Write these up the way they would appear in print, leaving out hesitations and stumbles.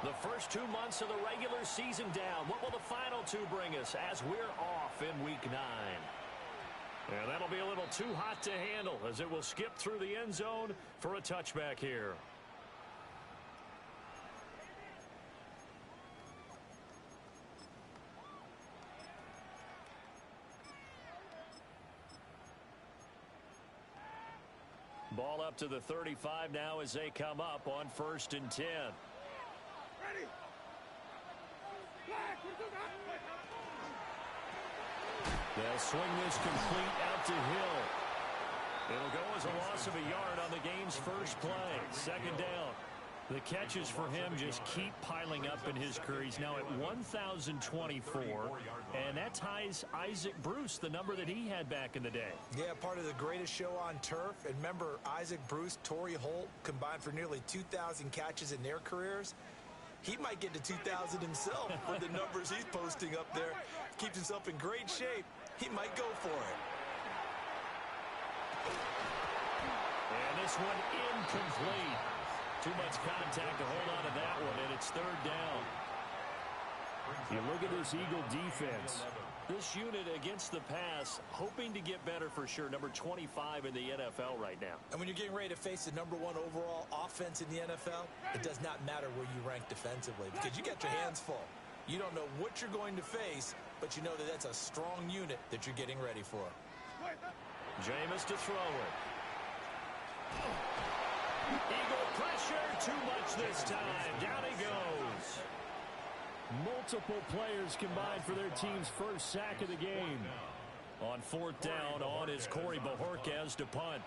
The first 2 months of the regular season down. What will the final two bring us as we're off in Week 9? And that'll be a little too hot to handle as it will skip through the end zone for a touchback here. Ball up to the 35 now as they come up on 1st and 10. Ready. They'll swing this complete out to Hill. It'll go as a loss of a yard on the game's first play. 2nd down. The catches for him just keep piling up in his career. He's now at 1,024, and that ties Isaac Bruce, the number that he had back in the day. Yeah, part of the greatest show on turf. And remember, Isaac Bruce, Torrey Holt combined for nearly 2,000 catches in their careers. He might get to 2,000 himself with the numbers he's posting up there. Keeps himself in great shape. He might go for it. And this one incomplete. Too much contact to hold on to that one, and it's 3rd down. You look at this Eagle defense. This unit against the pass, hoping to get better for sure. Number 25 in the NFL right now. And when you're getting ready to face the number 1 overall offense in the NFL, it does not matter where you rank defensively because you got your hands full. You don't know what you're going to face, but you know that that's a strong unit that you're getting ready for. Jameis to throw it. Eagle pressure, too much this time. Down he goes. Multiple players combined for their team's first sack of the game. On 4th down, on is Corey Bojorquez to punt.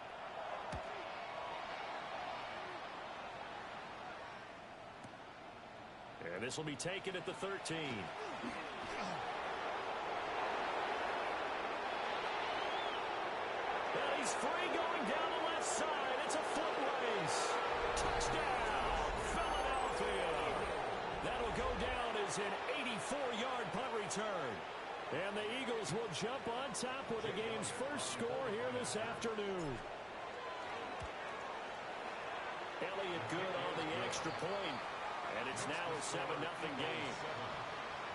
And this will be taken at the 13. And he's free going down the left side. It's a foot race. Touchdown, Philadelphia. That'll go down as an 84-yard punt return. And the Eagles will jump on top with the game's first score here this afternoon. Elliott good on the extra point. And it's now a 7-0 game.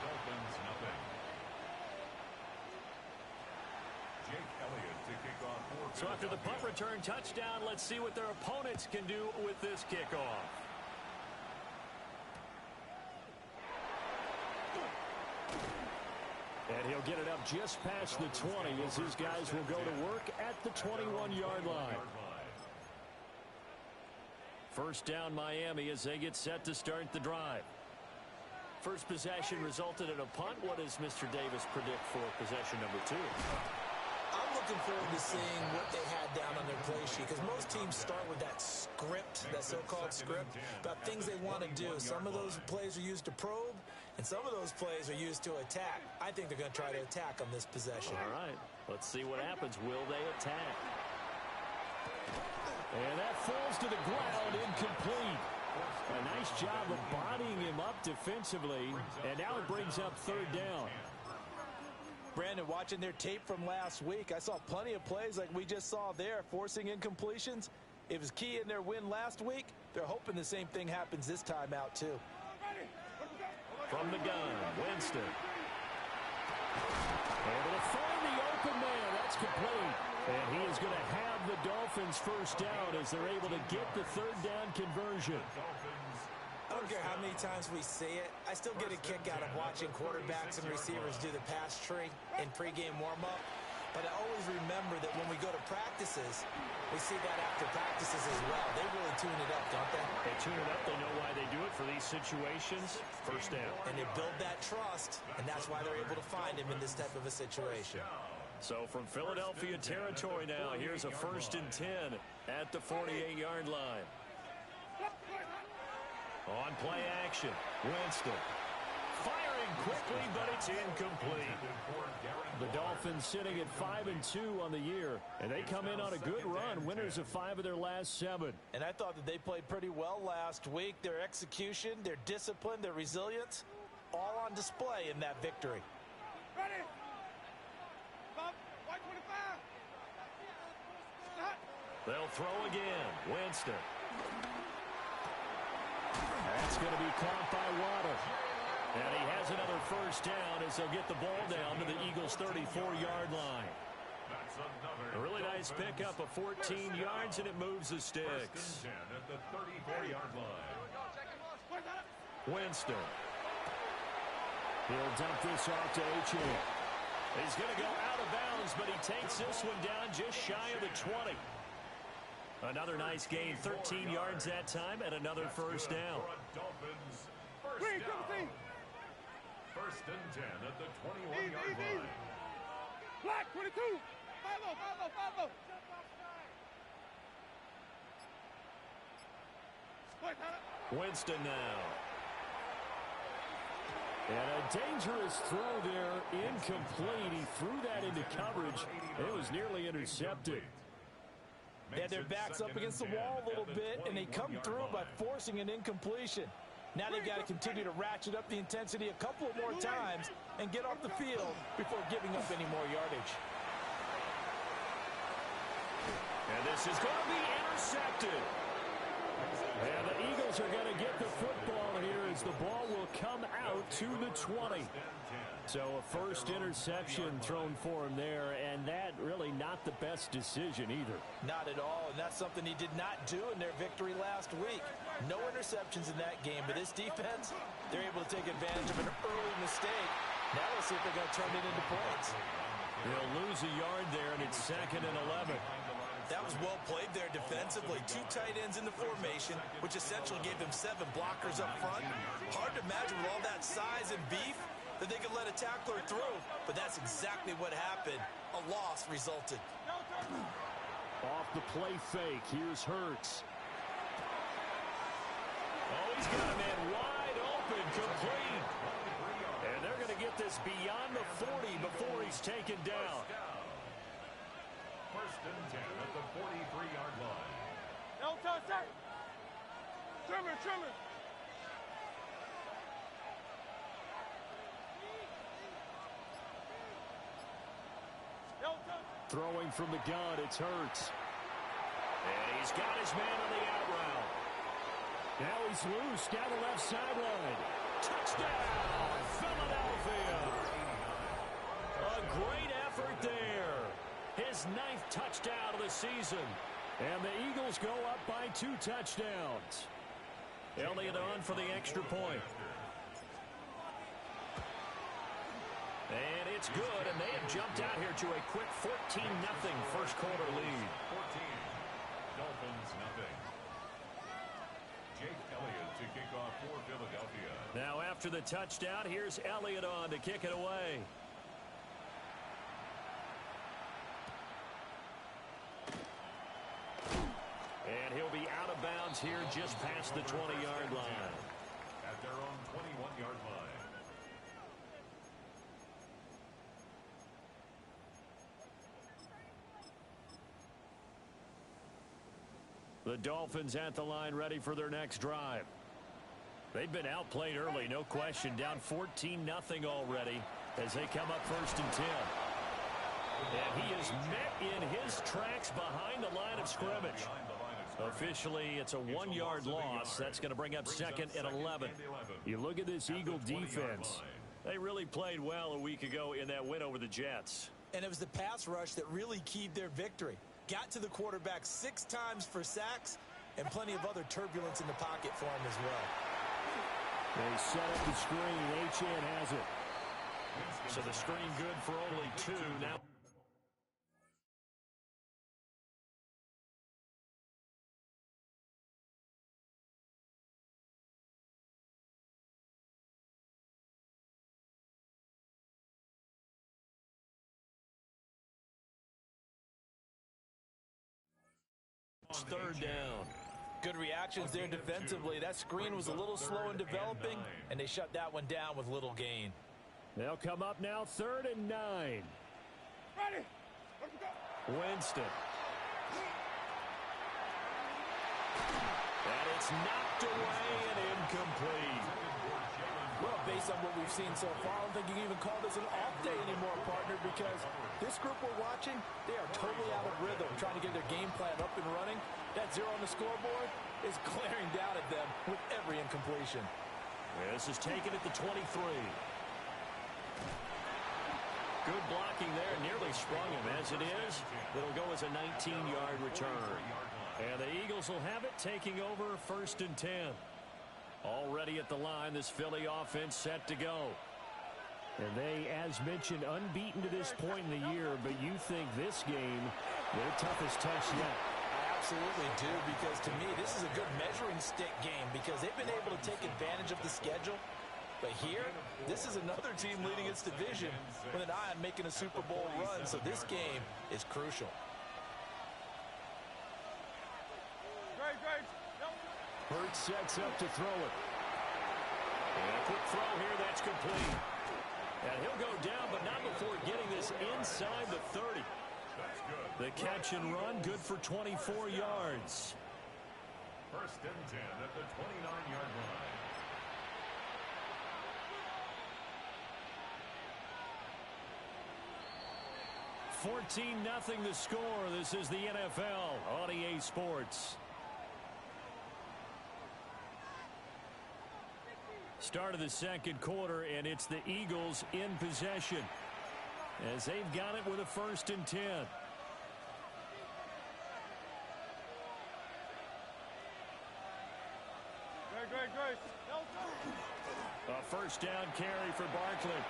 Dolphins nothing. Jake Elliott to kick off for. So after the punt return touchdown, let's see what their opponents can do with this kickoff. And he'll get it up just past the 20 as his guys will go to work at the 21-yard line. 1st down Miami as they get set to start the drive. First possession resulted in a punt. What does Mr. Davis predict for possession number 2? I'm looking forward to seeing what they had down on their play sheet because most teams start with that script, that so-called script, about things they want to do. Some of those plays are used to probe, and some of those plays are used to attack. I think they're going to try to attack on this possession. All right, let's see what happens. Will they attack? And that falls to the ground, incomplete. A nice job of bodying him up defensively, and now it brings up 3rd down. Brandon, watching their tape from last week, I saw plenty of plays like we just saw there, forcing incompletions. It was key in their win last week. They're hoping the same thing happens this time out, too. From the gun, Winston. Able to find the open man. That's complete. And he is going to have the Dolphins' first down as they're able to get the 3rd down conversion. I don't care how many times we see it. I still get a kick out of watching quarterbacks and receivers do the pass tree in pregame warm-up. But I always remember that when we go to practices, we see that after practices as well. They really tune it up, don't they? They tune it up. They know why they do it for these situations. First down. And they build that trust, and that's why they're able to find him in this type of a situation. So from Philadelphia territory now, here's a 1st and 10 at the 48-yard line. On play action, Winston. Firing quickly, but it's incomplete. The Dolphins sitting at 5-2 on the year, and they come in on a good run, winners of 5 of their last 7. And I thought that they played pretty well last week. Their execution, their discipline, their resilience, all on display in that victory. Ready. White 25. They'll throw again. Winston. That's going to be caught by Waddle. And he has another first down as they'll get the ball down to the Eagles' 34-yard line. A really nice pickup of 14 yards, and it moves the sticks. At the 34-yard line. Winston. He'll dump this off to Achane. He's going to go out of bounds, but he takes this one down just shy of the 20. Another nice gain, 13 yards that time, and another first down. First and 10 at the 21-yard line. Black 22. Follow. Winston now. And a dangerous throw there, incomplete. He threw that into coverage. It was nearly intercepted. They had their backs up against the wall a little bit, and they come through by forcing an incompletion. Now they've got to continue to ratchet up the intensity a couple of more times and get off the field before giving up any more yardage. And this is going to be intercepted. And the Eagles are going to get the football here as the ball will come out to the 20. So a first interception thrown for him there, and that really not the best decision either. Not at all, and that's something he did not do in their victory last week. No interceptions in that game, but this defense, they're able to take advantage of an early mistake. Now let's see if they're going to turn it into points. They'll lose a yard there, and it's 2nd and 11. That was well played there defensively. 2 tight ends in the formation, which essentially gave them 7 blockers up front. Hard to imagine with all that size and beef that they could let a tackler through, but that's exactly what happened. A loss resulted. Off the play fake, here's Hurts. Oh, he's got a man wide open, complete. And they're going to get this beyond the 40 before he's taken down. First and 10 at the 43-yard line. No touch. Trimmer. Throwing from the gun, it's Hurts. And he's got his man on the out route. Now he's loose down the left sideline. Touchdown, Philadelphia. A great effort there. His 9th touchdown of the season. And the Eagles go up by 2 touchdowns. Elliott on for the extra point. And it's good, and they have jumped out here to a quick 14-0 first quarter lead. 14. Dolphins nothing. Jake Elliott to kick off for Philadelphia. Now after the touchdown, here's Elliott on to kick it away. And he'll be out of bounds here just past the 20-yard line. At their own 21-yard line. The Dolphins at the line ready for their next drive. They've been outplayed early, no question. Down 14-0 already as they come up 1st and 10. And he is met in his tracks behind the line of scrimmage. Officially, it's a 1-yard loss. That's going to bring up 2nd and 11. You look at this Eagle defense. They really played well a week ago in that win over the Jets. And it was the pass rush that really keyed their victory. Got to the quarterback 6 times for sacks and plenty of other turbulence in the pocket for him as well. They set up the screen. Achane has it. So the screen good for only 2. Now third down. Good reactions there defensively. That screen was a little slow in developing, and they shut that one down with little gain. They'll come up now 3rd and 9. Ready. Let's go. Winston. And it's knocked away and incomplete. Well, based on what we've seen so far, I don't think you can even call this an off day anymore, partner, because this group we're watching, they are totally out of rhythm, trying to get their game plan up and running. That 0 on the scoreboard, is glaring down at them with every incompletion. This is taken at the 23. Good blocking there. Nearly sprung him. As it is, it'll go as a 19-yard return. And the Eagles will have it, taking over 1st and 10. Already at the line, this Philly offense set to go. And they, as mentioned, unbeaten to this point in the year, but you think this game, their toughest test yet. I absolutely do, because to me, this is a good measuring stick game because they've been able to take advantage of the schedule. But here, this is another team leading its division with an eye on making a Super Bowl run, so this game is crucial. Hurts sets up to throw it. And a quick throw here, that's complete. And he'll go down, but not before getting this inside the 30. The catch and run, good for 24 yards. 1st and 10 at the 29-yard line. $14-0 the score. This is the NFL on EA Sports. Start of the second quarter, and it's the Eagles in possession as they've got it with a 1st and 10. A 1st down carry for Barkley.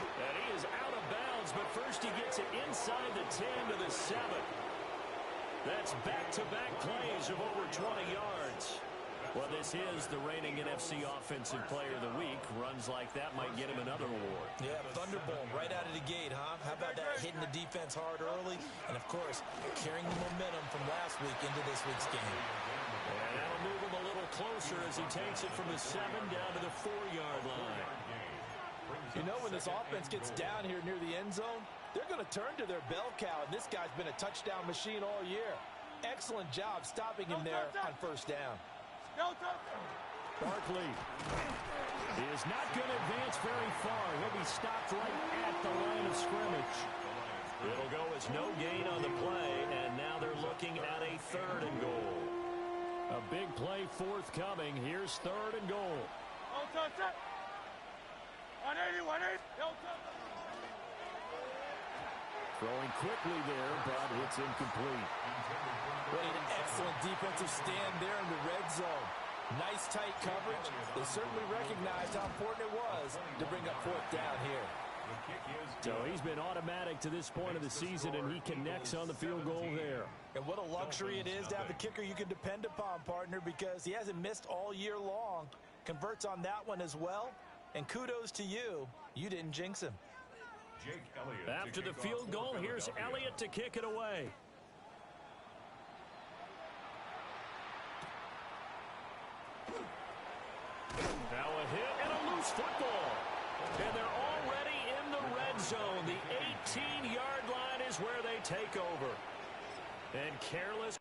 And he is out of bounds, but first he gets it inside the 10 to the 7. That's back-to-back plays of over 20 yards. Well, this is the reigning NFC Offensive Player of the Week. Runs like that might get him another award. Yeah, Thunderbolt right out of the gate, huh? How about that, hitting the defense hard early? And, of course, carrying the momentum from last week into this week's game. And that'll move him a little closer as he takes it from the 7 down to the 4-yard line. You know, when this offense gets down here near the end zone, they're going to turn to their bell cow, and this guy's been a touchdown machine all year. Excellent job stopping him there on 1st down. Barkley is not going to advance very far. He'll be stopped right at the line of scrimmage. It'll go as no gain on the play, and now they're looking at a 3rd and goal. A big play forthcoming. Here's 3rd and goal. 180, 180. Throwing quickly there, but it's incomplete. What an excellent defensive stand there in the red zone. Nice tight coverage. They certainly recognized how important it was to bring up 4th down here. So he's been automatic to this point of the season, and he connects on the field goal there. And what a luxury it is to have the kicker you can depend upon, partner, because he hasn't missed all year long. Converts on that one as well. And kudos to you. You didn't jinx him. Jake Elliott After the field goal, here's Elliott to kick it away. Now a hit and a loose football. And they're already in the red zone. The 18-yard line is where they take over. And careless.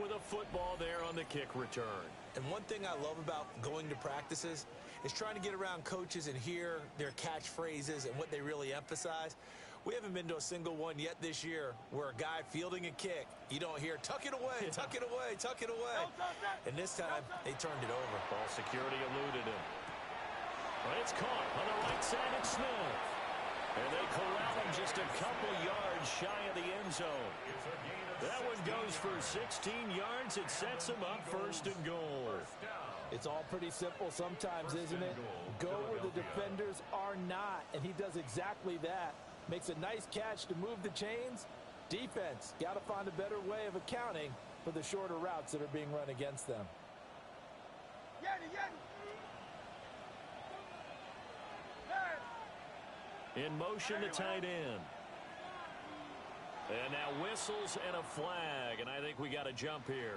With a football there on the kick return. And one thing I love about going to practices is trying to get around coaches and hear their catchphrases and what they really emphasize. We haven't been to a single one yet this year where a guy fielding a kick, you don't hear, tuck it away, tuck it away, tuck it away. And this time, they turned it over. Ball security eluded him. But it's caught on the right side of Smith. And they corral him just a couple yards shy of the end zone. That one goes for 16 yards. It sets him up 1st and goal. It's all pretty simple sometimes, isn't it? Go where the defenders are not, and he does exactly that. Makes a nice catch to move the chains. Defense, got to find a better way of accounting for the shorter routes that are being run against them. In motion to tight end. And now whistles and a flag, and I think we got a jump here.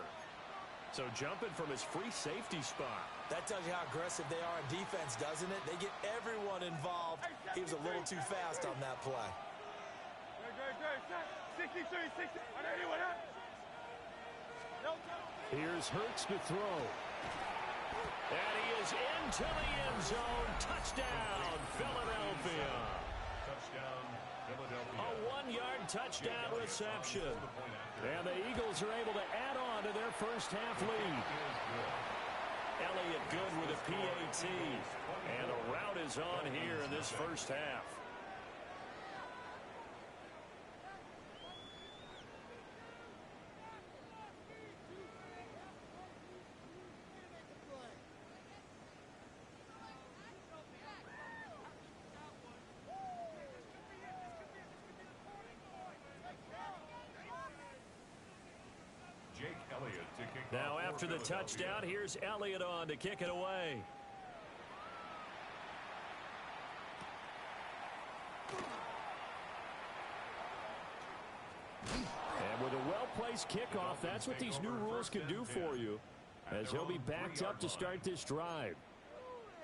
So jumping from his free safety spot. That tells you how aggressive they are on defense, doesn't it? They get everyone involved. He was a little too fast on that play. 60. Here's Hurts to throw. And he is into the end zone. Touchdown, Philadelphia. Touchdown, Philadelphia. A 1-yard touchdown reception. And the Eagles are able to add on to their first half lead. Elliott good with a PAT. And a rout is on here in this first half. Now after the touchdown, here's Elliott on to kick it away. And with a well-placed kickoff, that's what these new rules can do for you, as he'll be backed up to start this drive.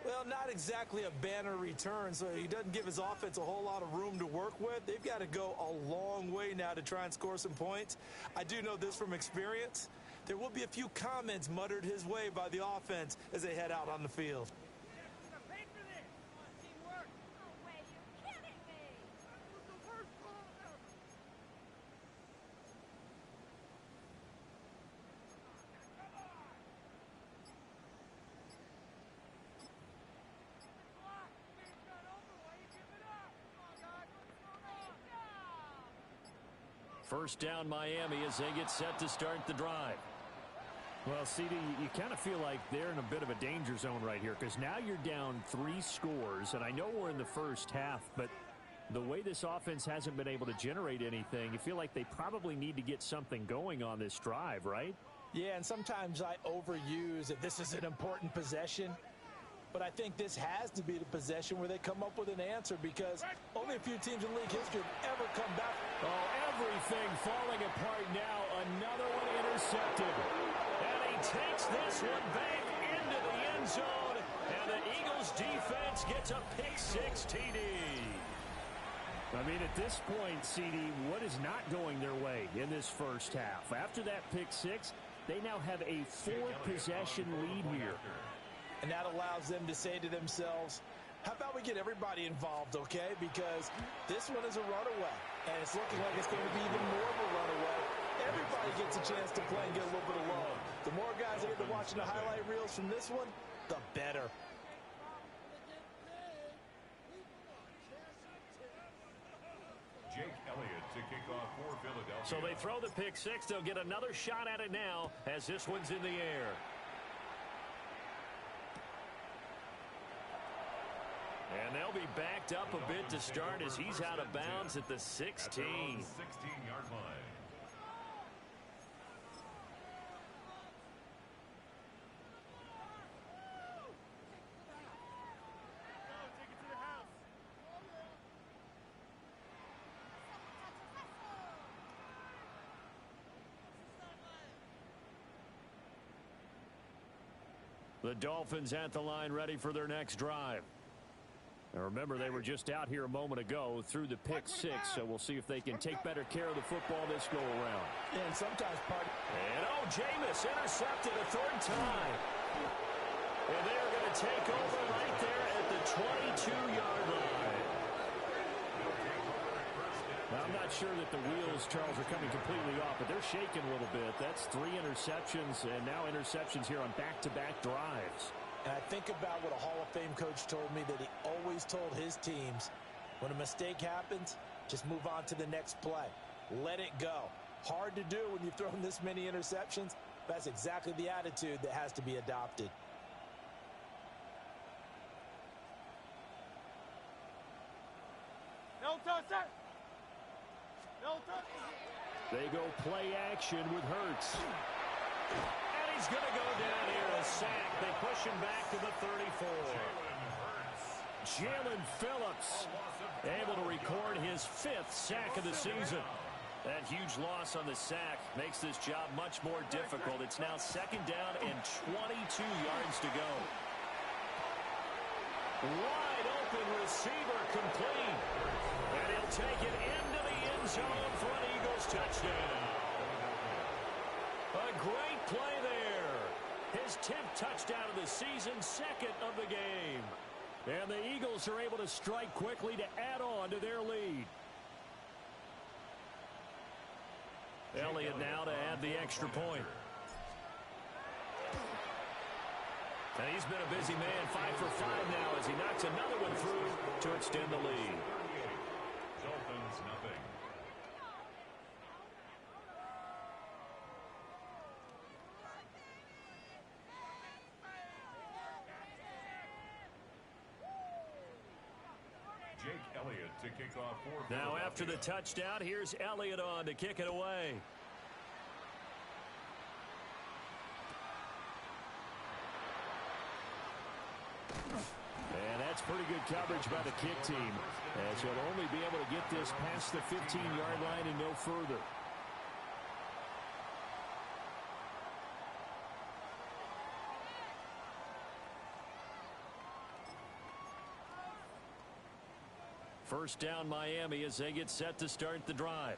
Well, not exactly a banner return, so he doesn't give his offense a whole lot of room to work with. They've got to go a long way now to try and score some points. I do know this from experience. There will be a few comments muttered his way by the offense as they head out on the field. First down Miami as they get set to start the drive. Well, CD, you kind of feel like they're in a bit of a danger zone right here because now you're down 3 scores, and I know we're in the first half, but the way this offense hasn't been able to generate anything, you feel like they probably need to get something going on this drive, right? Yeah, and sometimes I overuse that this is an important possession. But I think this has to be the possession where they come up with an answer because only a few teams in league history have ever come back. Oh, everything falling apart now. Another one intercepted. And he takes this one back into the end zone. And the Eagles defense gets a pick-6 TD. I mean, at this point, CD, what is not going their way in this first half? After that pick-6, they now have a 4-possession lead here. And that allows them to say to themselves, how about we get everybody involved, okay? Because this one is a runaway, and it's looking like it's going to be even more of a runaway. Everybody gets a chance to play and get a little bit of love. The more guys that get to watching the highlight reels from this one, the better. Jake Elliott to kick off for Philadelphia. So they throw the pick-6. They'll get another shot at it now as this one's in the air. And they'll be backed up a bit to start as he's out of bounds at the 16. 16-yard line. The Dolphins at the line ready for their next drive. Now remember, they were just out here a moment ago through the pick-6, so we'll see if they can take better care of the football this go-around. Yeah, and sometimes And Jameis intercepted a 3rd time. And they are going to take over right there at the 22-yard line. Now, I'm not sure that the wheels, Charles, are coming completely off, but they're shaking a little bit. That's 3 interceptions, and now interceptions here on back-to-back drives. And I think about what a Hall of Fame coach told me, that he always told his teams, When a mistake happens, just move on to the next play. Let it go. Hard to do when you've thrown this many interceptions. That's exactly the attitude that has to be adopted. They go play action with Hurts. And he's going to go down here, a sack. They push him back to the 34. Jalen Phillips able to record his 5th sack of the season. That huge loss on the sack makes this job much more difficult. It's now 2nd down and 22 yards to go. Wide open receiver complete. And he'll take it into the end zone for an Eagles touchdown. A great play there. His 10th touchdown of the season, 2nd of the game. And the Eagles are able to strike quickly to add on to their lead. Elliott now to add the extra point. And he's been a busy man, 5 for 5 now as he knocks another one through to extend the lead. Dolphins, nothing. Jake Elliott to kick off for Now after the touchdown, here's Elliott on to kick it away. And that's pretty good coverage by the kick team, as he'll only be able to get this past the 15-yard line and no further. First down Miami as they get set to start the drive.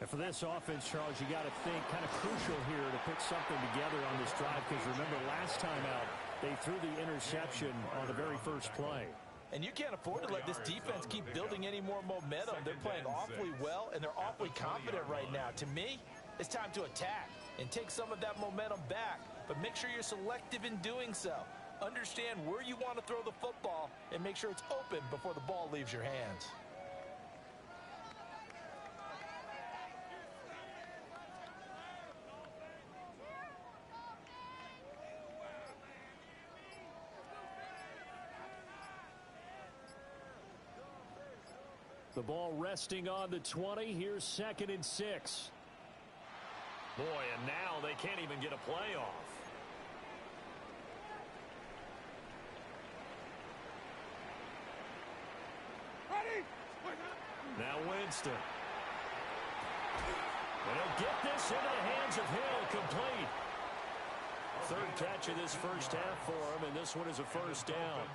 And for this offense, Charles, you got to think kind of crucial here to put something together on this drive, because remember last time out they threw the interception on the very first play. And you can't afford to let this defense keep building any more momentum. They're playing awfully well, and they're awfully confident right now. To me, it's time to attack and take some of that momentum back, but make sure you're selective in doing so. Understand where you want to throw the football and make sure it's open before the ball leaves your hands. The ball resting on the 20. Here's 2nd and 6. Boy, and now they can't even get a play off. Now Winston. And he'll get this into the hands of Hill, complete. 3rd catch of this first half for him, and this one is a first down.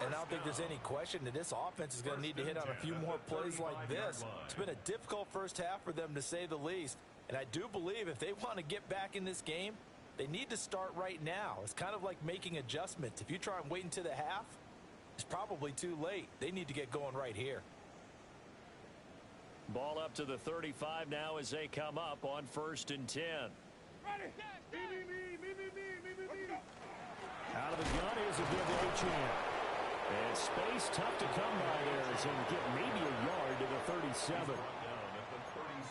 And I don't think there's any question that this offense is going to need to hit on a few more plays like this. It's been a difficult first half for them, to say the least. And I do believe if they want to get back in this game, they need to start right now. It's kind of like making adjustments. If you try and wait until the half, it's probably too late. They need to get going right here. Ball up to the 35 now as they come up on 1st and 10. Ready. Out of the gun, here's a big A-chant. And space tough to come by there as he'll get maybe a yard to the 37.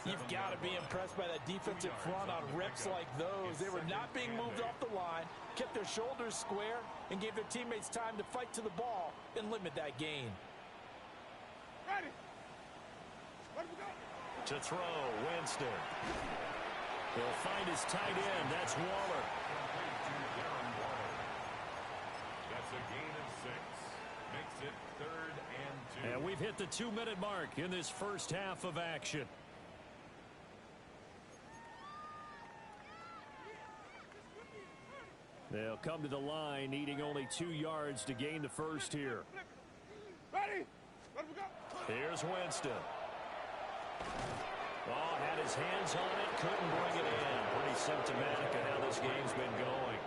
You've got to be impressed by that defensive front on reps like those. They were not being moved off the line, kept their shoulders square, and gave their teammates time to fight to the ball and limit that gain. Ready. To throw, Winston. He'll find his tight end. That's Waller. That's a gain of 6. Makes it 3rd and 2. And we've hit the 2-minute mark in this first half of action. They'll come to the line, needing only 2 yards to gain the first here. Ready. Here's Winston. Oh, had his hands on it, couldn't bring it in. Pretty symptomatic of how this game's been going.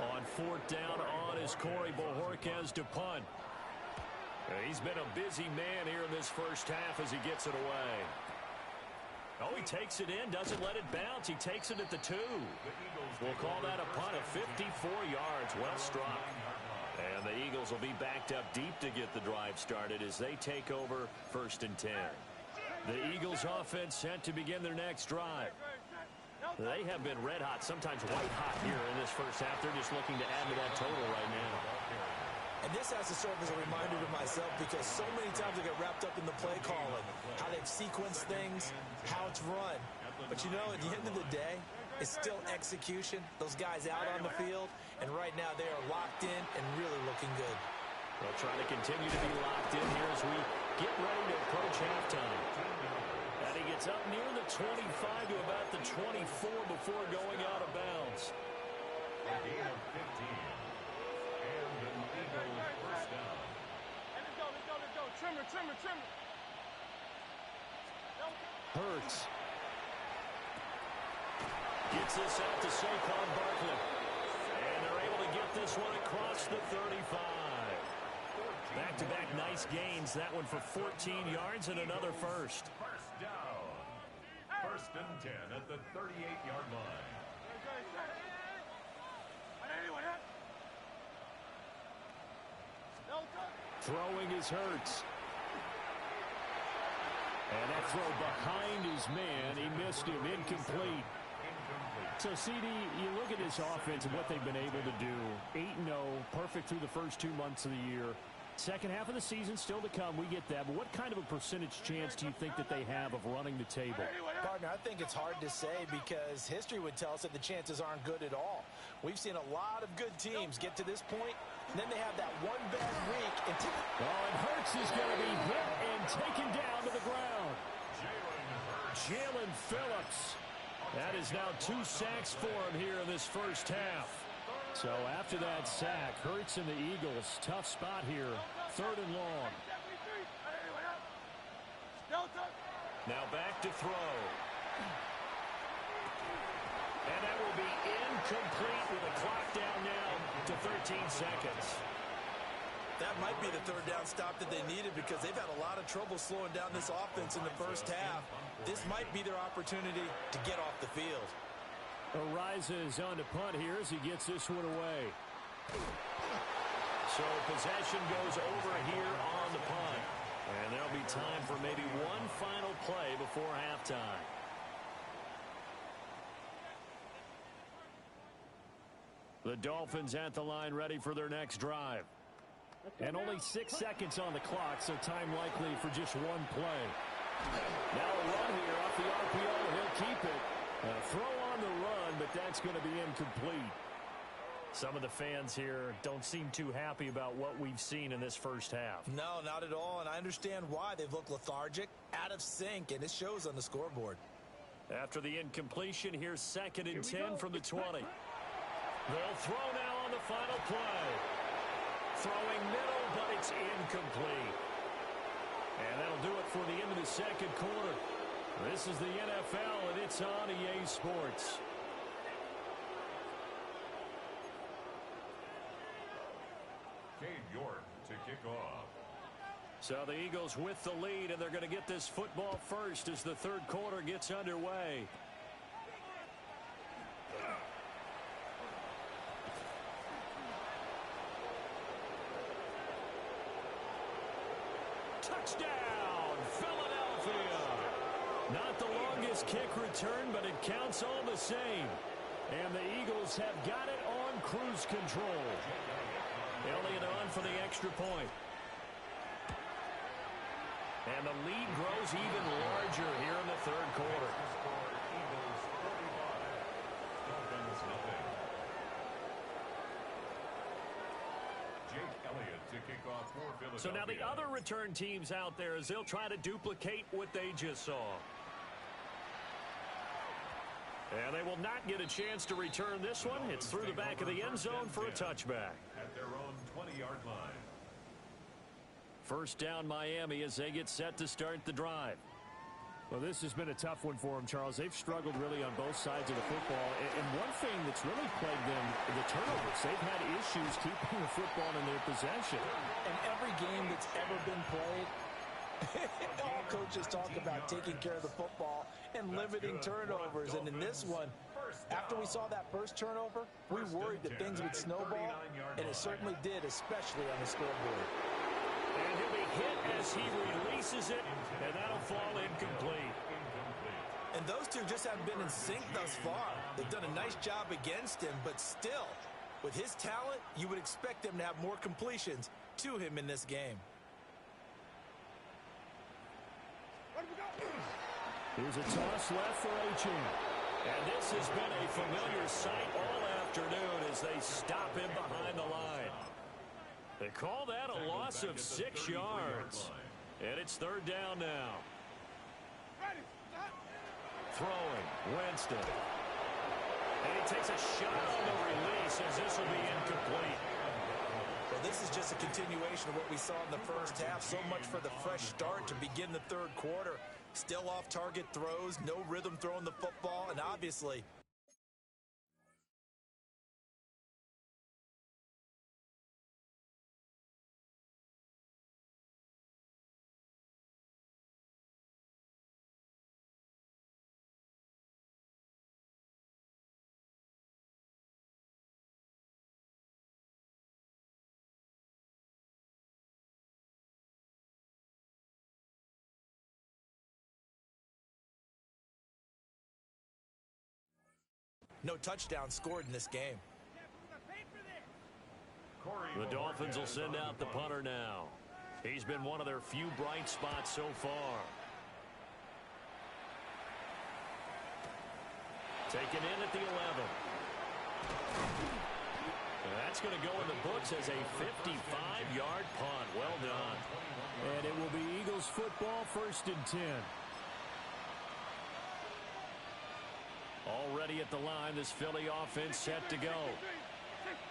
On 4th down, on is Corey Bojorquez to punt. He's been a busy man here in this first half as he gets it away. Oh, he takes it in, doesn't let it bounce. He takes it at the 2. We'll call that a punt of 54 yards. Well struck. And the Eagles will be backed up deep to get the drive started as they take over 1st and 10. The Eagles offense set to begin their next drive. They have been red hot, sometimes white hot here in this first half. They're just looking to add to that total right now. And this has to serve as a reminder to myself because so many times I get wrapped up in the play calling, how they've sequenced things, how it's run. But you know, at the end of the day, it's still execution. Those guys out on the field, and right now they are locked in and really looking good. They'll try to continue to be locked in here as we get ready to approach halftime. And he gets up near the 25 to about the 24 before going out of bounds. A gain of 15. And an Eagles first down. Let's go. Trimmer. Hurts. Gets this out to Saquon Barkley. And they're able to get this one across the 35. Back-to-back nice gains. That one for 14 yards and another first. First down. 1st and 10 at the 38-yard line. Throwing is Hurts. And that throw behind his man. He missed him. Incomplete. So, CD, you look at this offense and what they've been able to do. 8-0, perfect through the first 2 months of the year. Second half of the season still to come. We get that. But what kind of a percentage chance do you think that they have of running the table? Partner, I think it's hard to say because history would tell us that the chances aren't good at all. We've seen a lot of good teams get to this point, and then they have that one bad week. And Hurts is going to be hit and taken down to the ground. Jalen Phillips. That is now 2 sacks for him here in this first half. So after that sack, Hurts and the Eagles, tough spot here, 3rd and long. Now back to throw. And that will be incomplete with the clock down now to 13 seconds. That might be the 3rd down stop that they needed because they've had a lot of trouble slowing down this offense in the first half. This might be their opportunity to get off the field. Ariza is on to punt here as he gets this one away. So possession goes over here on the punt. And there'll be time for maybe one final play before halftime. The Dolphins at the line ready for their next drive. And only 6 seconds on the clock, so time likely for just one play. Now a run here off the RPO. He'll keep it. Throw on the run, but that's going to be incomplete. Some of the fans here don't seem too happy about what we've seen in this first half. No, not at all, and I understand why. They've looked lethargic, out of sync, and it shows on the scoreboard. After the incompletion, here's 2nd and 10 from the 20. They'll throw now on the final play. Throwing middle, but it's incomplete. And that'll do it for the end of the second quarter. This is the NFL, and it's on EA Sports. Cade York to kick off. So the Eagles with the lead, and they're going to get this football first as the 3rd quarter gets underway. Touchdown, Philadelphia! Not the longest kick return, but it counts all the same. And the Eagles have got it on cruise control. Elliott on for the extra point. And the lead grows even larger here in the 3rd quarter. Eagles 35. Dolphins nothing. Jake Elliott to kick off for Philadelphia. So now the other return teams out there as they'll try to duplicate what they just saw. And they will not get a chance to return this one. It's through the back of the end zone for a touchback. At their own 20-yard line. First down Miami as they get set to start the drive. Well, this has been a tough one for them, Charles. They've struggled really on both sides of the football. And one thing that's really plagued them, the turnovers. They've had issues keeping the football in their possession. And every game that's ever been played, all coaches talk about taking care of the football and limiting turnovers. And in this one, After we saw that first turnover, we worried that things would snowball, and it certainly did, especially on the scoreboard. And he'll be hit as he releases it, and that'll fall incomplete. And those two just haven't been in sync thus far. They've done a nice job against him, but still, with his talent, you would expect them to have more completions to him in this game. Here's a toss left for Achane. And this has been a familiar sight all afternoon as they stop him behind the line. They call that a loss of 6 yards. And it's third down now. Throwing, Winston. And he takes a shot on the release as this will be incomplete. Well, this is just a continuation of what we saw in the first half. So much for the fresh start to begin the third quarter. Still off-target throws, no rhythm throwing the football, and obviously no touchdown scored in this game. The Dolphins will send out the punter now. He's been one of their few bright spots so far. Taken in at the 11. And that's going to go in the books as a 55-yard punt. Well done. And it will be Eagles football, 1st and 10. Already at the line, this Philly offense set to go.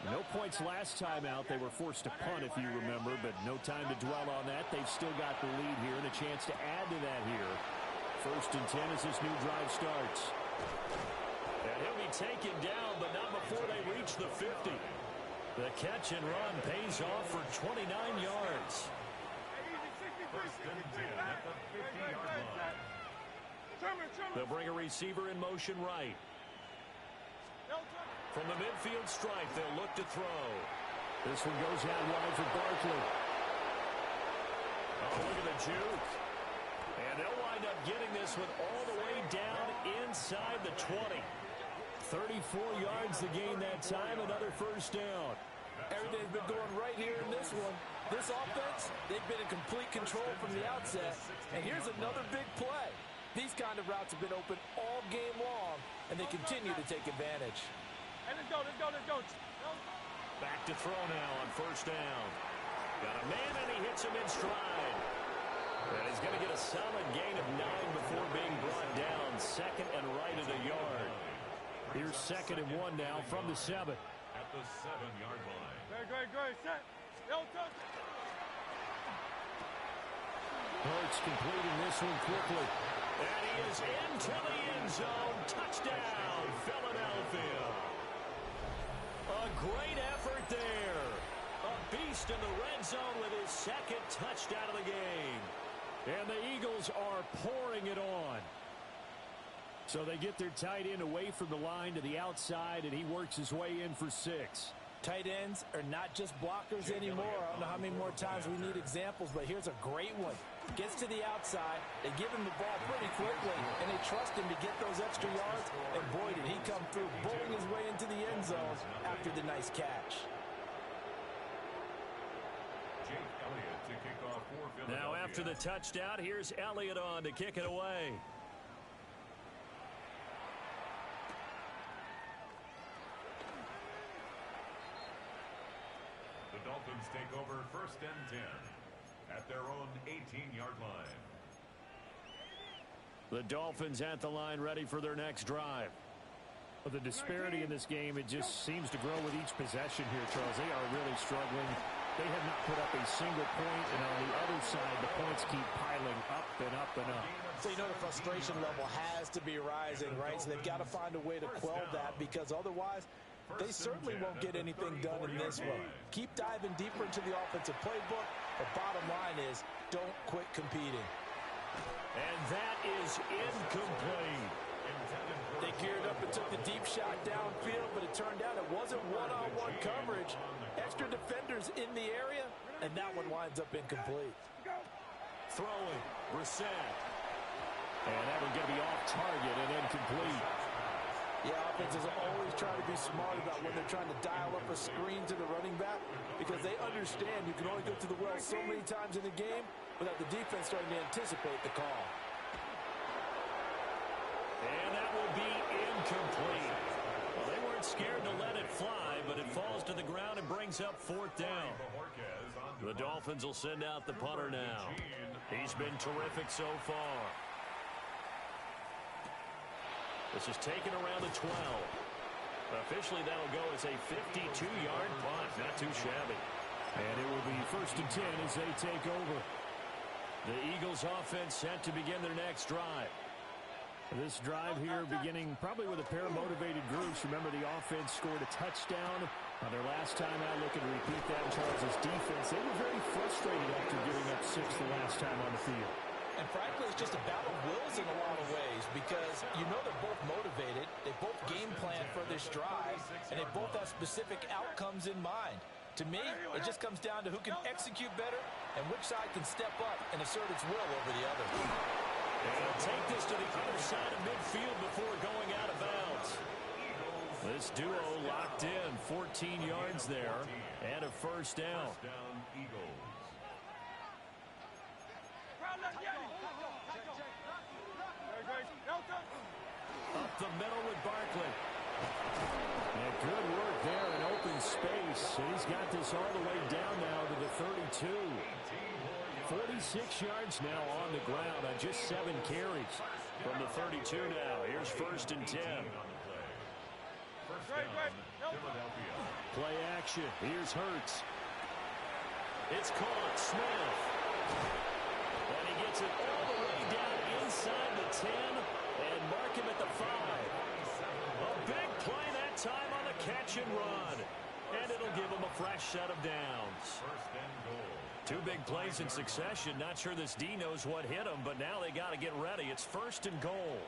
No points last time out. They were forced to punt, if you remember, but no time to dwell on that. They've still got the lead here and a chance to add to that here. 1st and 10 as this new drive starts. And he'll be taken down, but not before they reach the 50. The catch and run pays off for 29 yards. 1st and 10 at the 50-yard line. They'll bring a receiver in motion right. From the midfield stripe, they'll look to throw. This one goes out wide for Barkley. Oh, look at the juke. And they'll wind up getting this one all the way down inside the 20. 34 yards to gain that time, another 1st down. Everything's been going right here in this one. This offense, they've been in complete control from the outset. And here's another big play. These kind of routes have been open all game long, and they continue to take advantage. Hey, let's go, let's go, let's go. Back to throw now on 1st down. Got a man, and he hits him in stride. And he's going to get a solid gain of 9 before being brought down. 2nd and right at a yard. Here's 2nd and 1 now from the 7. At the 7-yard line. Great, set. Hurts completing this one quickly. And he is into the end zone. Touchdown, Philadelphia. A great effort there. A beast in the red zone with his 2nd touchdown of the game. And the Eagles are pouring it on. So they get their tight end away from the line to the outside, and he works his way in for 6. Tight ends are not just blockers anymore. I don't know how many more times we need examples, but here's a great one. Gets to the outside, they give him the ball pretty quickly, and they trust him to get those extra yards, and boy, did he come through, bowling his way into the end zone after the nice catch. Jake Elliott to kick off for Philadelphia. Now after the touchdown, here's Elliott on to kick it away. The Dolphins take over 1st and 10 at their own 18-yard line. The Dolphins at the line ready for their next drive. Well, the disparity in this game, it just seems to grow with each possession here, Charles. They are really struggling. They have not put up a single point, and on the other side, the points keep piling up and up and up. So you know the frustration level has to be rising, right? So they've got to find a way to quell that, because otherwise they certainly won't get anything done in this one. Keep diving deeper into the offensive playbook, but bottom line is don't quit competing. And that is incomplete. Intended They geared up and took the deep shot downfield, but it turned out it wasn't one-on-one coverage. Extra defenders in the area, and that one winds up incomplete. Throwing, Brissett. And that one going to be off target and incomplete. Yeah, offenses always try to be smart about when they're trying to dial up a screen to the running back because they understand you can only go to the well so many times in the game without the defense starting to anticipate the call. And that will be incomplete. Well, they weren't scared to let it fly, but it falls to the ground and brings up fourth down. The Dolphins will send out the punter now. He's been terrific so far. This is taken around the 12. Officially, that'll go as a 52-yard punt. Not too shabby. And it will be 1st and 10 as they take over. The Eagles offense set to begin their next drive. This drive here beginning probably with a pair of motivated groups. Remember, the offense scored a touchdown on their last time out. Looking to repeat that in Charles' defense. They were very frustrated after giving up 6 the last time on the field. And frankly, it's just a battle of wills in a lot of ways because you know they're both motivated, they both game plan for this drive, and they both have specific outcomes in mind. To me, it just comes down to who can execute better and which side can step up and assert its will over the other. And they'll take this to the other side of midfield before going out of bounds. This duo locked in, 14 yards there, and a first down. Up the middle with Barkley. And good work there in open space. And he's got this all the way down now to the 32. 46 yards now on the ground on just 7 carries. From the 32 now, here's 1st and 10. Play action. Here's Hurts. It's caught. Smith. And he gets it all the way down inside the 10 and mark him at the 5. A big play that time on the catch and run. And it'll give him a fresh set of downs. 2 big plays in succession. Not sure this D knows what hit him, but now they got to get ready. It's 1st and goal.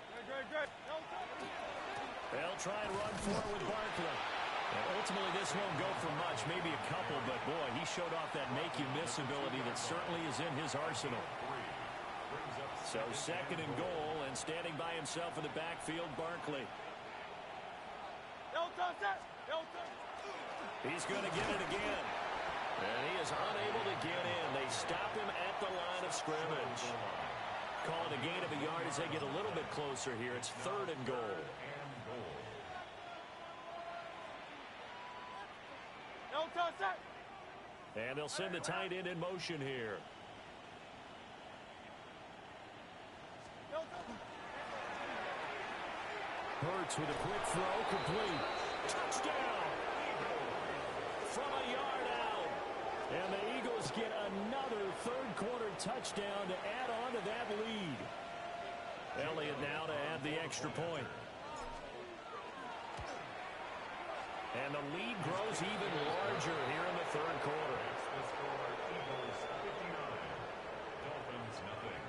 They'll try and run for it with Barkley. And ultimately, this won't go for much, maybe a couple, but boy, he showed off that make-you-miss ability that certainly is in his arsenal. So 2nd and goal, and standing by himself in the backfield, Barkley. He's going to get it again. And he is unable to get in. They stop him at the line of scrimmage. Call it a gain of a yard as they get a little bit closer here. It's 3rd and goal. And they'll send the tight end in motion here. Hurts with a quick throw, complete. Touchdown! From a yard out. And the Eagles get another third-quarter touchdown to add on to that lead. Elliott now to add the extra point. And the lead grows even larger here in the 3rd quarter. Eagles 59, Dolphins nothing.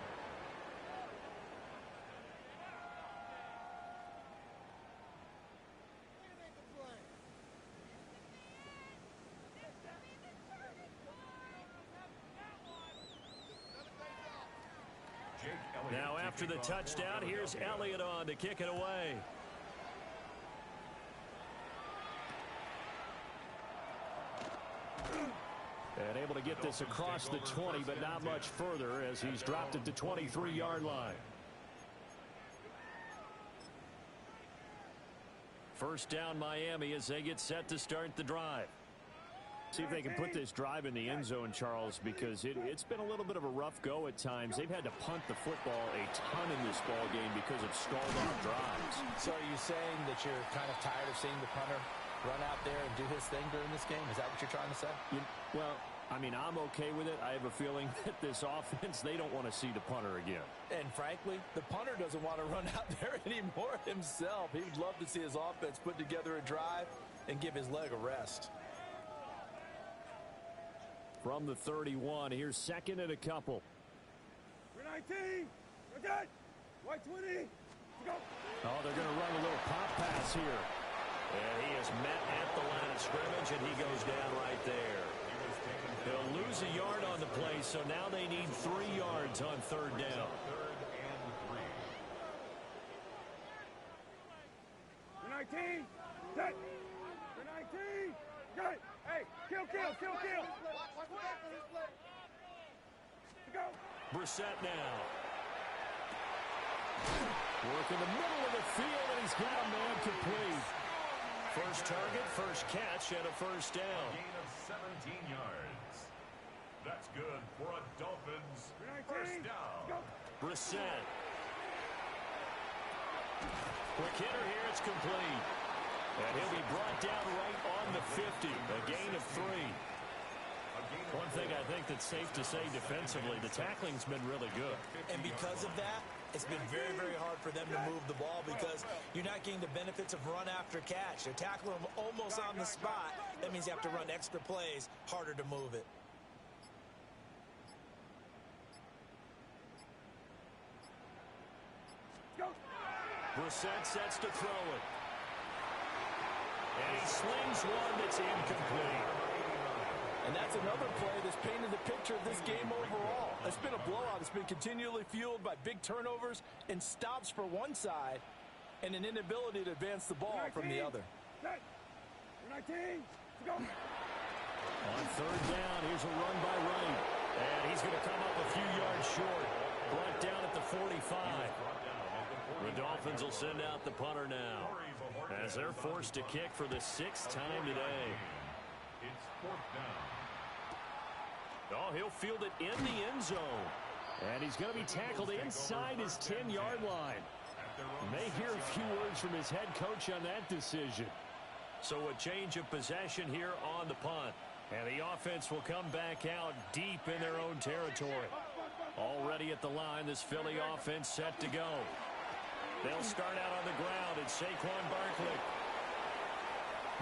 Now after the touchdown, here's Elliott on to kick it away. And able to get this across the 20, but not much further as he's dropped it to 23-yard line. First down Miami as they get set to start the drive. See if they can put this drive in the end zone, Charles, because it's been a little bit of a rough go at times. They've had to punt the football a ton in this ball game because of stalled-out drives. So are you saying that you're kind of tired of seeing the punter run out there and do his thing during this game? Is that what you're trying to say? Well, I mean, I'm okay with it. I have a feeling that this offense, they don't want to see the punter again. And frankly, the punter doesn't want to run out there anymore himself. He would love to see his offense put together a drive and give his leg a rest. From the 31, here's 2nd and a couple. We're 19. We're good. White 20. Oh, they're going to run a little pop pass here. And he is met at the line of scrimmage, and he goes down right there. They'll lose a yard on the play, so now they need 3 yards on third down. You're 19. Set. You're 19. Good. Hey, kill. Go. Brissett now. Work in the middle of the field, and he's got a man complete. First target, first catch, and a first down. Gain of 17 yards. That's good for a Dolphins first down. Brissett. Quick hitter here, it's complete. And he'll be brought down right on the 50. A gain of 3. One thing I think that's safe to say defensively, the tackling's been really good. And because of that, it's been very, very hard for them to move the ball because you're not getting the benefits of run after catch. They're tackling them almost on the spot. That means you have to run extra plays, harder to move it. Brissett sets to throw it. And he slings one that's incomplete. And that's another play that's painted the picture of this game overall. It's been a blowout. It's been continually fueled by big turnovers and stops for one side and an inability to advance the ball from the other. 19. Go. On third down, here's a run by Wright. And he's going to come up a few yards short. Brought down at the 45. The Dolphins will send out the punter now, as they're forced to kick for the 6th time today. It's 4th down. Oh, he'll field it in the end zone. And he's going to be tackled inside his 10-yard line. May hear a few words from his head coach on that decision. So a change of possession here on the punt. And the offense will come back out deep in their own territory. Already at the line, this Philly offense set to go. They'll start out on the ground, and Saquon Barkley.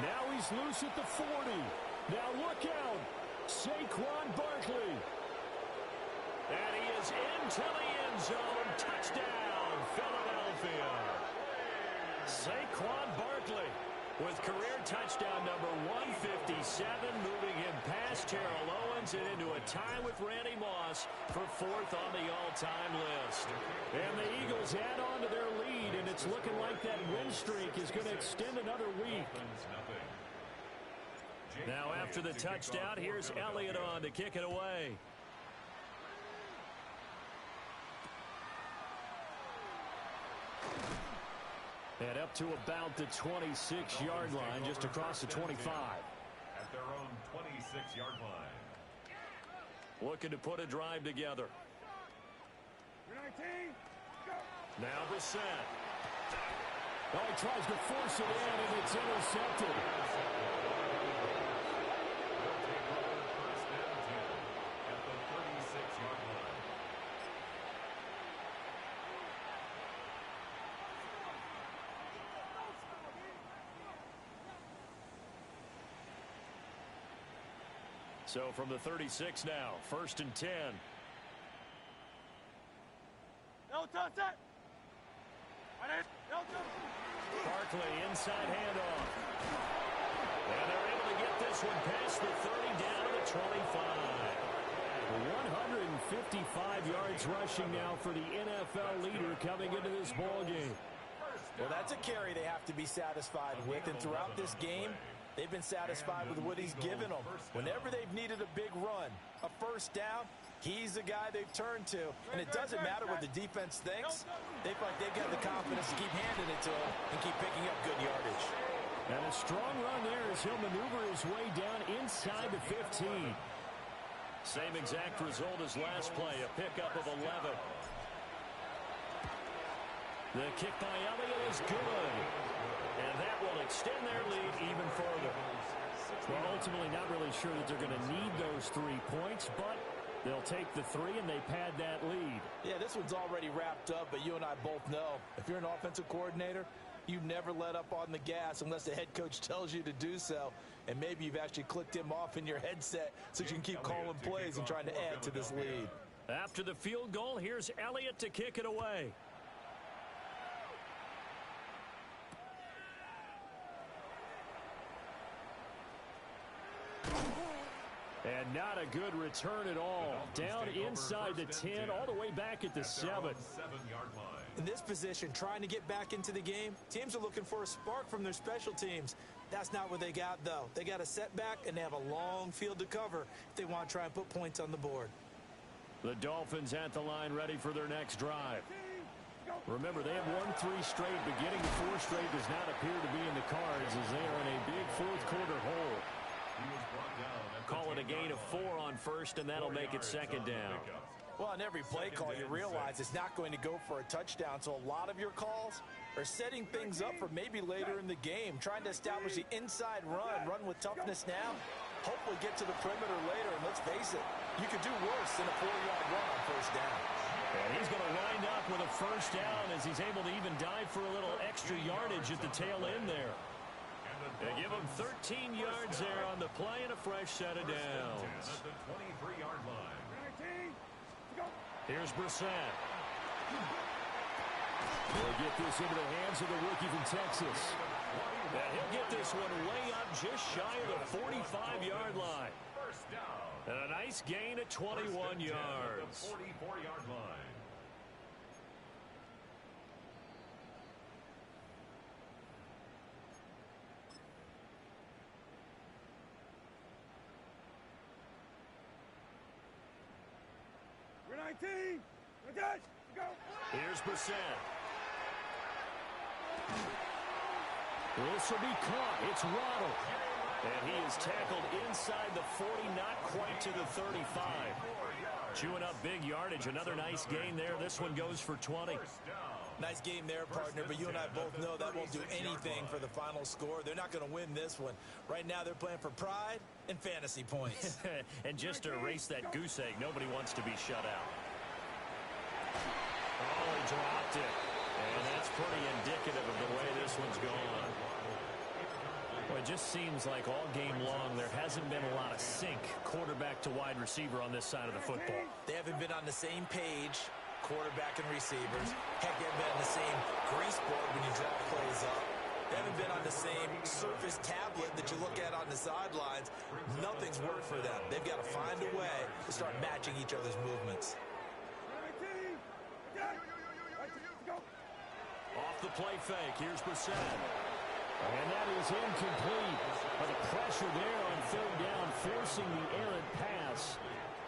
Now he's loose at the 40. Now look out. Saquon Barkley. And he is into the end zone. Touchdown, Philadelphia. Saquon Barkley with career touchdown number 157, moving him past Terrell Owens and into a tie with Randy Moss for 4th on the all-time list. And the Eagles add on to their lead, and it's looking like that win streak is going to extend another week. Now after the touchdown, here's Elliott on to kick it away. And up to about the 26-yard line, just across the 25. At their own 26-yard line. Looking to put a drive together. 19. Go. Now Brissett. Oh, he tries to force it in, and it's intercepted. At the 36-yard line. So from the 36 now, 1st and 10. No touch that. No touch. Barkley inside handoff. And they're able to get this one past the 30 down to the 25. 155 yards rushing now for the NFL leader coming into this ball game. Well, that's a carry they have to be satisfied with, and throughout this game, they've been satisfied with what he's given them. Whenever they've needed a big run, a first down, he's the guy they've turned to. And it doesn't matter what the defense thinks. They feel like they've got the confidence to keep handing it to him and keep picking up good yardage. And a strong run there as he'll maneuver his way down inside the 15. Same exact result as last play, a pickup of 11. The kick by Elliott is good. And that will extend their lead even further. Well, ultimately not really sure that they're going to need those 3 points, but they'll take the 3 and they pad that lead. Yeah, this one's already wrapped up, but you and I both know if you're an offensive coordinator, you never let up on the gas unless the head coach tells you to do so. And maybe you've actually clicked him off in your headset so you can keep calling plays and trying to add to this lead. After the field goal, here's Elliott to kick it away. And not a good return at all. Down inside the 10, all the way back at the 7. 7-yard line. In this position, trying to get back into the game, teams are looking for a spark from their special teams. That's not what they got, though. They got a setback, and they have a long field to cover if they want to try and put points on the board. The Dolphins at the line, ready for their next drive. Remember, they have won 3 straight, but getting to 4 straight does not appear to be in the cards as they are in a big fourth-quarter hole. Call it a gain of 4 on first, and that'll make it second down. Well, on every play call, you realize it's not going to go for a touchdown, so a lot of your calls are setting things up for maybe later in the game, trying to establish the inside run with toughness now, hopefully get to the perimeter later, and let's face it, you could do worse than a 4-yard run on first down. And he's going to wind up with a first down as he's able to even dive for a little extra yardage at the tail end there. They give him 13 yards there on the play and a fresh set of downs. At the 23-yard line. 19, go. Here's Brissett. They'll get this into the hands of the rookie from Texas. And he'll get this one way up just shy of the 45-yard line. First down. And a nice gain at 21 yards. 44-yard line. We're 19, again, go. Here's Brissett. This will be caught. It's Waddle. And he is tackled inside the 40, not quite to the 35. Chewing up big yardage. Another nice gain there. This one goes for 20. Nice game there, partner, but you and I both know that won't do anything for the final score. They're not going to win this one. Right now, they're playing for pride and fantasy points. And just to erase that goose egg, nobody wants to be shut out. Oh, he dropped it. And that's pretty indicative of the way this one's gone. Well, it just seems like all game long there hasn't been a lot of sync quarterback to wide receiver on this side of the football. They haven't been on the same page, quarterback and receivers. Heck, they haven't been on the same grease board when you draw plays up. They haven't been on the same surface tablet that you look at on the sidelines. Nothing's worked for them. They've got to find a way to start matching each other's movements. 19, again, go. Off the play fake. Here's Brissett. And that is incomplete. But the pressure there on third down, forcing the errant pass.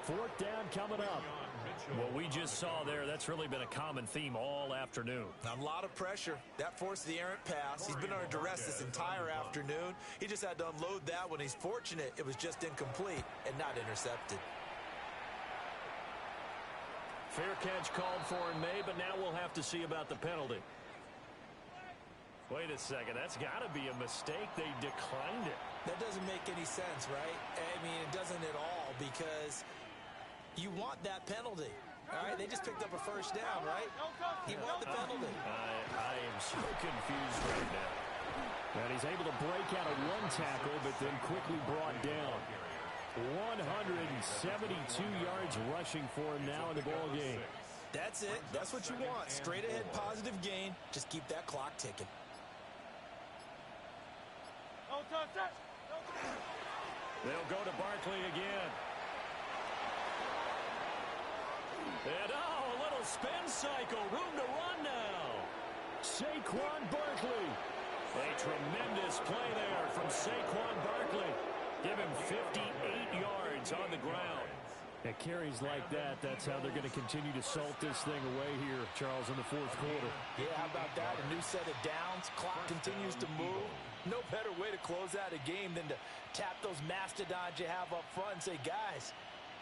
Fourth down coming up. What we just saw there, that's really been a common theme all afternoon. A lot of pressure. That forced the errant pass. He's been under duress this entire afternoon. He just had to unload that one. He's fortunate it was just incomplete and not intercepted. Fair catch called for in May, but now we'll have to see about the penalty. Wait a second. That's got to be a mistake. They declined it. That doesn't make any sense, right? I mean, it doesn't at all because you want that penalty. All right, they just picked up a first down, right? You want the penalty. I am so confused right now. And he's able to break out of one tackle, but then quickly brought down. 172 yards rushing for him now in the ball game. That's it. That's what you want. Straight ahead positive gain. Just keep that clock ticking. No touch that. They'll go to Barkley again. And a little spin cycle. Room to run now. Saquon Barkley. A tremendous play there from Saquon Barkley. Give him 58 yards on the ground. At carries like that, that's how they're going to continue to salt this thing away here, Charles, in the fourth quarter. Yeah, how about that? A new set of downs. Clock continues to move. No better way to close out a game than to tap those mastodons you have up front and say, guys,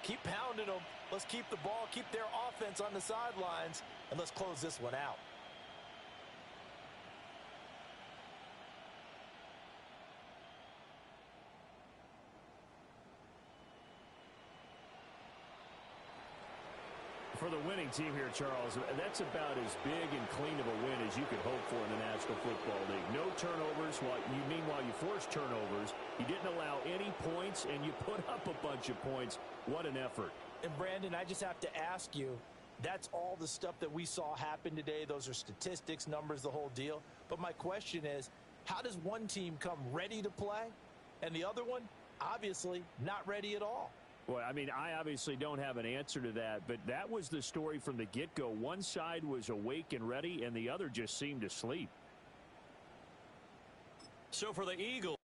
keep pounding them. Let's keep the ball, keep their offense on the sidelines, and let's close this one out. For the winning team here, Charles, that's about as big and clean of a win as you could hope for in the National Football League. No turnovers. Meanwhile, you forced turnovers. You didn't allow any points, and you put up a bunch of points. What an effort. And, Brandon, I just have to ask you, that's all the stuff that we saw happen today. Those are statistics, numbers, the whole deal. But my question is, how does one team come ready to play, and the other one, obviously, not ready at all? Well, I mean, I obviously don't have an answer to that, but that was the story from the get-go. One side was awake and ready, and the other just seemed to sleep. So for the Eagles,